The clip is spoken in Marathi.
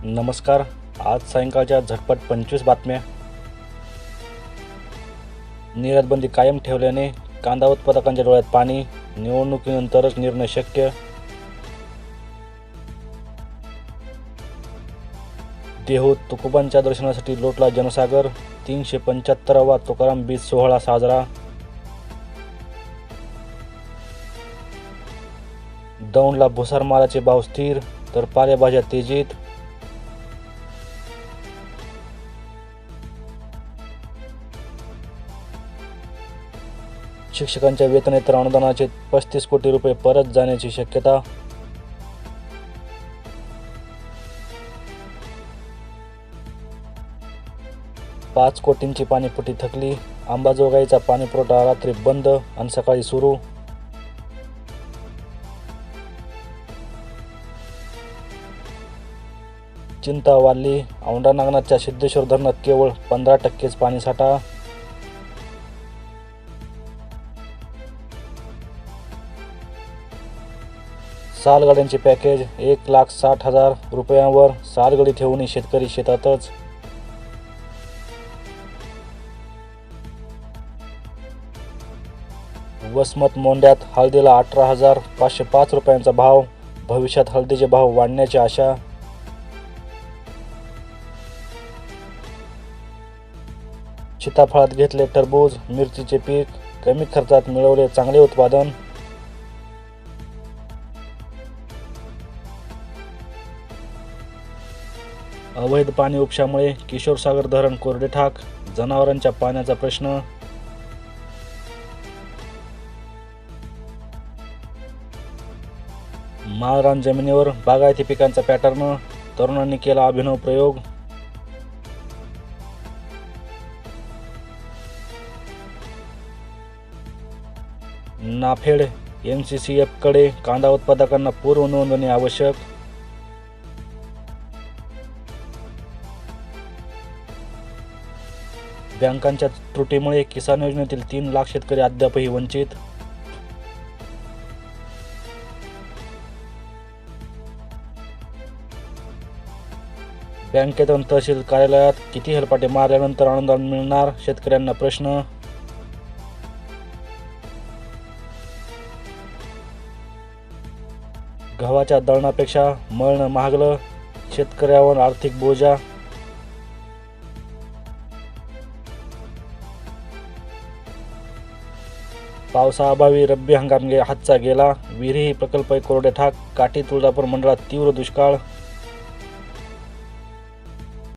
नमस्कार. आज सायंकाळच्या झटपट 25 बातम्या. निर्यातबंदी कायम ठेवल्याने कांदा उत्पादकांच्या डोळ्यात पाणी, निवडणुकीनंतरच निर्णय शक्य. देहूत तुकोबांच्या दर्शनासाठी लोटला जनसागर. 375वा तुकाराम बीज सोहळा साजरा. दौंडला भुसार मालाचे भाव स्थिर, तर पालेभाज्या तेजीत. शिक्षकांच्या वेतनेतर अनुदानाचे 35 कोटी रुपये परत जाण्याची शक्यता. पाच कोटींची पाणीपट्टी थकली. अंबाजोगाईचा पाणीपुरवठा रात्री बंद आणि सकाळी सुरू. चिंता वाढली. औंढा नागनाथच्या सिद्धेश्वर धरणात केवळ 15%च पाणीसाठा. सालगाड्यांचे पॅकेज 1,60,000 रुपयांवर. सालगडी ठेवूनही शेतकरी शेतातच. वसमत मोंड्यात हळदीला 18,505 रुपयांचा भाव. भविष्यात हळदीचे भाव वाढण्याची आशा. सीताफळात घेतले टरबूज, मिरचीचे पीक. कमी खर्चात मिळवले चांगले उत्पादन. अवैध पाणी उपशामुळे किशोरसागर धरण कोरडेठाक. जनावरांच्या पाण्याचा प्रश्न. माळरान जमिनीवर बागायती पिकांचा पॅटर्न. तरुणांनी केला अभिनव प्रयोग. नाफेड NCCF-कडे कांदा उत्पादकांना पूर्व नोंदणी आवश्यक. बँकांच्या त्रुटीमुळे किसान योजनेतील 3 लाख शेतकरी अद्यापही वंचित. बँकेतून तहसील कार्यालयात किती हेलपाटे मारल्यानंतर अनुदान मिळणार, शेतकऱ्यांना प्रश्न. गव्हाच्या दळणापेक्षा मळणं महागलं, शेतकऱ्यावर आर्थिक बोजा. पावसाअभावी रब्बी हंगाम हातचा गेला. विहिरी प्रकल्प कोरडे ठाक. काठी तुळजापूर मंडळात तीव्र दुष्काळ.